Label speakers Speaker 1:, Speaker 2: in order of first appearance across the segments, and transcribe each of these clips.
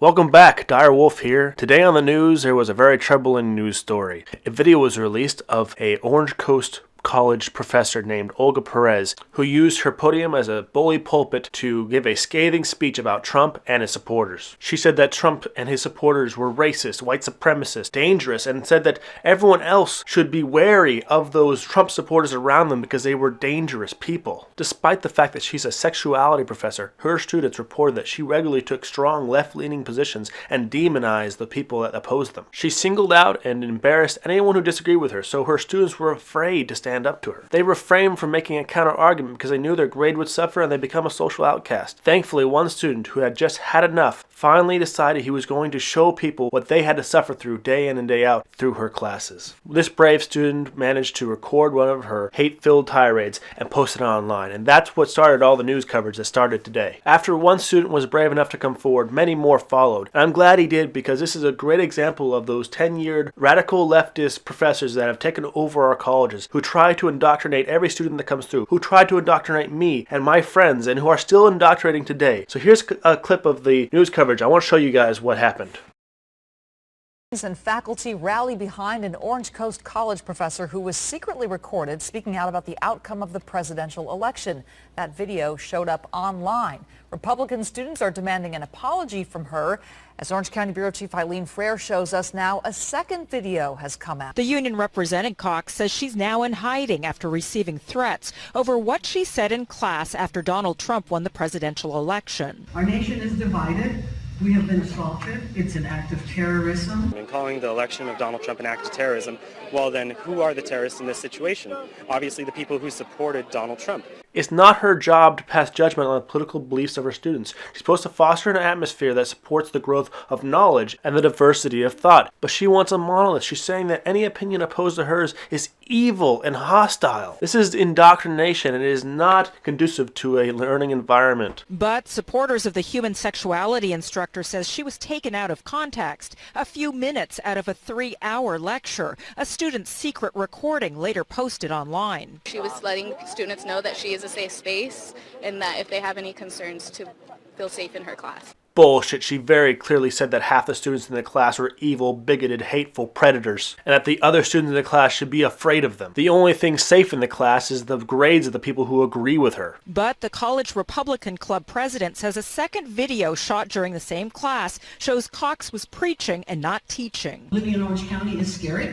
Speaker 1: Welcome back, Dire Wolf here. Today on the news, there was a very troubling news story. A video was released of a Orange Coast college professor named Olga Perez, who used her podium as a bully pulpit to give a scathing speech about Trump and his supporters. She said that Trump and his supporters were racist, white supremacists, dangerous, and said that everyone else should be wary of those Trump supporters around them because they were dangerous people. Despite the fact that she's a sexuality professor, her students reported that she regularly took strong left-leaning positions and demonized the people that opposed them. She singled out and embarrassed anyone who disagreed with her, so her students were afraid to stand up to her. They refrained from making a counter-argument because they knew their grade would suffer and they'd become a social outcast. Thankfully, one student who had just had enough finally decided he was going to show people what they had to suffer through day in and day out through her classes. This brave student managed to record one of her hate-filled tirades and post it online, and that's what started all the news coverage that started today. After one student was brave enough to come forward, many more followed, and I'm glad he did because this is a great example of those tenured radical leftist professors that have taken over our colleges, who try to indoctrinate every student that comes through, who tried to indoctrinate me and my friends, and who are still indoctrinating today. So here's a clip of the news coverage. I want to show you guys what happened.
Speaker 2: And faculty rally behind an Orange Coast College professor who was secretly recorded speaking out about the outcome of the presidential election. That video showed up online. Republican students are demanding an apology from her. As Orange County Bureau Chief Eileen Frere shows us now, a second video has come out.
Speaker 3: The union representing Cox says she's now in hiding after receiving threats over what she said in class after Donald Trump won the presidential election.
Speaker 4: Our nation is divided. We have been assaulted. It's an act of terrorism.
Speaker 5: And calling the election of Donald Trump an act of terrorism, well then, who are the terrorists in this situation? Obviously the people who supported Donald Trump.
Speaker 1: It's not her job to pass judgment on the political beliefs of her students. She's supposed to foster an atmosphere that supports the growth of knowledge and the diversity of thought. But she wants a monolith. She's saying that any opinion opposed to hers is evil and hostile. This is indoctrination and it is not conducive to a learning environment.
Speaker 3: But supporters of the human sexuality instructor says she was taken out of context a few minutes out of a 3-hour lecture. A student's secret recording later posted online.
Speaker 6: She was letting students know that she is a safe space and that if they have any concerns to feel safe in her class.
Speaker 1: Bullshit. She very clearly said that half the students in the class were evil, bigoted, hateful predators, and that the other students in the class should be afraid of them. The only thing safe in the class is the grades of the people who agree with her.
Speaker 3: But the College Republican Club president says a second video shot during the same class shows Cox was preaching and not teaching.
Speaker 4: Living in Orange County is scary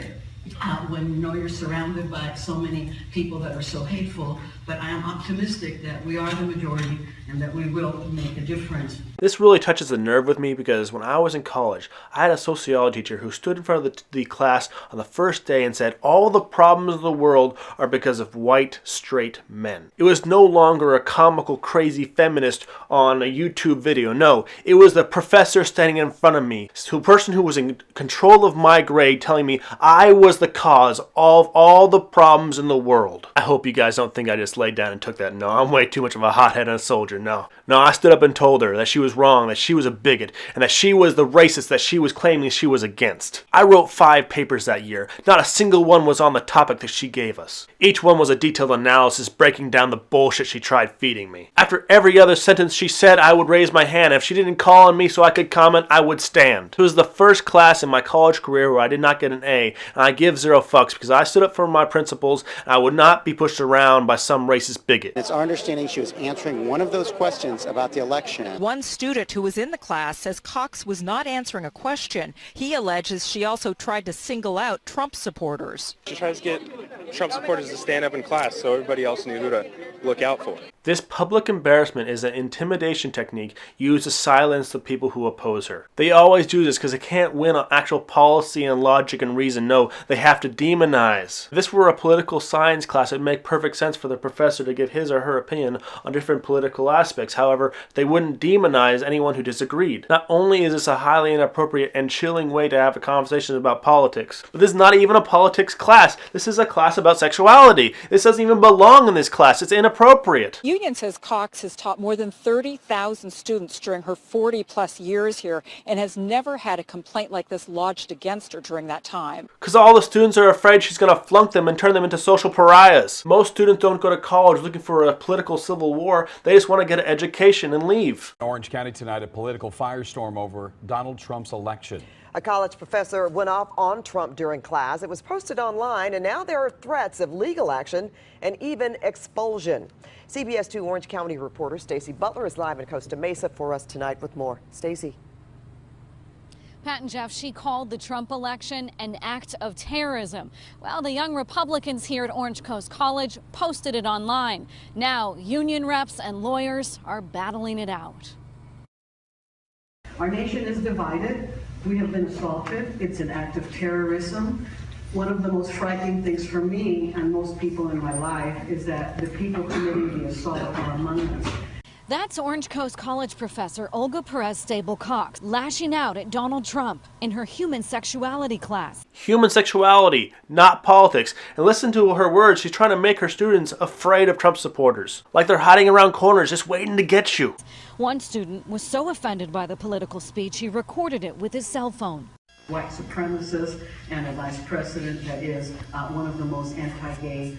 Speaker 4: when you know you're surrounded by so many people that are so hateful, but I am optimistic that we are the majority and that we will make a difference.
Speaker 1: This really touches the nerve with me because when I was in college, I had a sociology teacher who stood in front of the class on the first day and said all the problems of the world are because of white, straight men. It was no longer a comical, crazy feminist on a YouTube video. No, it was the professor standing in front of me, the person who was in control of my grade telling me I was the cause of all the problems in the world. I hope you guys don't think I just laid down and took that. No, I'm way too much of a hothead and a soldier. No, I stood up and told her that she was wrong, that she was a bigot, and that she was the racist that she was claiming she was against. I wrote 5 papers that year. Not a single one was on the topic that she gave us. Each one was a detailed analysis breaking down the bullshit she tried feeding me. After every other sentence she said, I would raise my hand. If she didn't call on me so I could comment, I would stand. It was the first class in my college career where I did not get an A, and I give 0 fucks because I stood up for my principles and I would not be pushed around by some racist bigot.
Speaker 7: It's our understanding she was answering one of those questions about the election.
Speaker 3: One student who was in the class says Cox was not answering a question. He alleges she also tried to single out Trump supporters.
Speaker 5: She tries to get Trump supporters to stand up in class so everybody else knew who to look out for.
Speaker 1: This public embarrassment is an intimidation technique used to silence the people who oppose her. They always do this because they can't win on actual policy and logic and reason. No, they have to demonize. If this were a political science class, it would make perfect sense for the professor to give his or her opinion on different political aspects. However, they wouldn't demonize anyone who disagreed. Not only is this a highly inappropriate and chilling way to have a conversation about politics, but this is not even a politics class. This is a class about sexuality. This doesn't even belong in this class. It's inappropriate.
Speaker 3: union says Cox has taught more than 30,000 students during her 40-plus years here and has never had a complaint like this lodged against her during that time.
Speaker 1: Because all the students are afraid she's going to flunk them and turn them into social pariahs. Most students don't go to college looking for a political civil war. They just want to get an education and leave.
Speaker 8: In Orange County tonight, a political firestorm over Donald Trump's election.
Speaker 9: A college professor went off on Trump during class. It was posted online, and now there are threats of legal action and even expulsion. CBS 2 Orange County reporter Stacey Butler is live in Costa Mesa for us tonight with more. Stacey.
Speaker 10: Pat and Jeff, she called the Trump election an act of terrorism. Well, the young Republicans here at Orange Coast College posted it online. Now, union reps and lawyers are battling it out.
Speaker 4: Our nation is divided. We have been assaulted. It's an act of terrorism. One of the most frightening things for me and most people in my life is that the people committing the assault are among us.
Speaker 10: That's Orange Coast College professor Olga Perez-Stable-Cox lashing out at Donald Trump in her human sexuality class.
Speaker 1: Human sexuality, not politics. And listen to her words. She's trying to make her students afraid of Trump supporters. Like they're hiding around corners just waiting to get you.
Speaker 10: One student was so offended by the political speech, he recorded it with his cell phone.
Speaker 4: White supremacist and a vice president that is one of the most anti-gay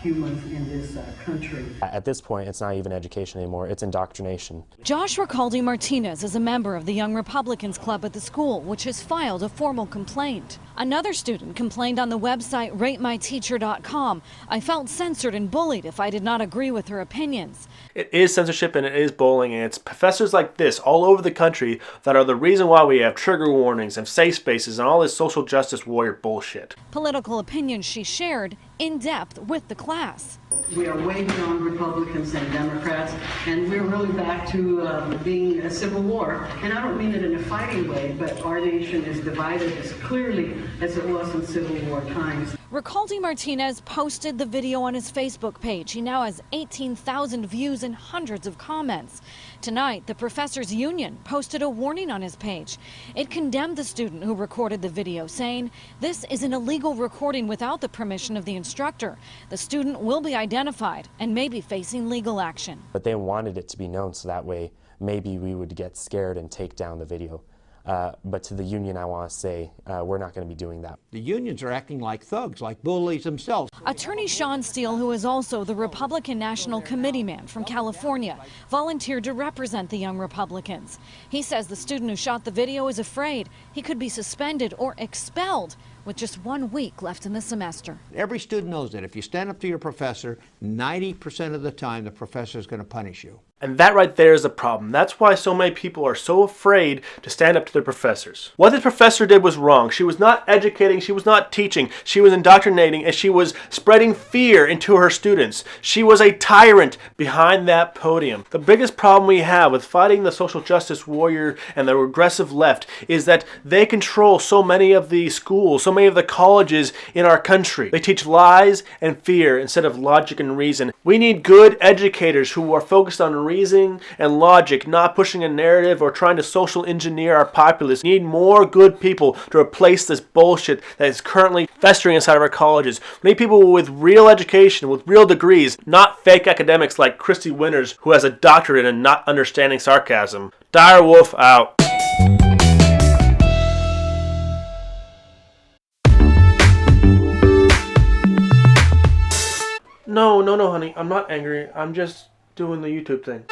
Speaker 4: humans in this country.
Speaker 11: At this point, it's not even education anymore, it's indoctrination.
Speaker 10: Josh Ricaldi Martinez is a member of the Young Republicans Club at the school, which has filed a formal complaint. Another student complained on the website ratemyteacher.com. I felt censored and bullied if I did not agree with her opinions.
Speaker 1: It is censorship and it is bullying, and it's professors like this all over the country that are the reason why we have trigger warnings and safe spaces and all this social justice warrior bullshit.
Speaker 10: Political opinions she shared in depth with the class.
Speaker 4: We are way beyond Republicans and Democrats, and we're really back to being a civil war. And I don't mean it in a fighting way, but our nation is divided as clearly as it was in Civil War times.
Speaker 10: Ricaldi Martinez posted the video on his Facebook page. He now has 18,000 views and hundreds of comments. Tonight, the professors' union posted a warning on his page. It condemned the student who recorded the video, saying, "This is an illegal recording without the permission of the instructor. The student will be identified and may be facing legal action."
Speaker 11: But they wanted it to be known so that way maybe we would get scared and take down the video. But to the union, I want to say we're not going to be doing that.
Speaker 12: The unions are acting like thugs, like bullies themselves.
Speaker 10: Attorney Sean Steele, who is also the Republican National Committee man from California, volunteered to represent the Young Republicans. He says the student who shot the video is afraid he could be suspended or expelled with just 1 week left in the semester.
Speaker 12: Every student knows that if you stand up to your professor, 90% of the time the professor is going to punish you.
Speaker 1: And that right there is a problem. That's why so many people are so afraid to stand up to their professors. What the professor did was wrong. She was not educating, she was not teaching, she was indoctrinating, and she was spreading fear into her students. She was a tyrant behind that podium. The biggest problem we have with fighting the social justice warrior and the regressive left is that they control so many of the schools, so many of the colleges in our country. They teach lies and fear instead of logic and reason. We need good educators who are focused on reasoning and logic, not pushing a narrative or trying to social engineer our populace. We need more good people to replace this bullshit that is currently festering inside of our colleges. We need people with real education, with real degrees, not fake academics like Christy Winters, who has a doctorate in not understanding sarcasm. Dire Wolf out. No, honey. I'm not angry. I'm just doing the YouTube thing.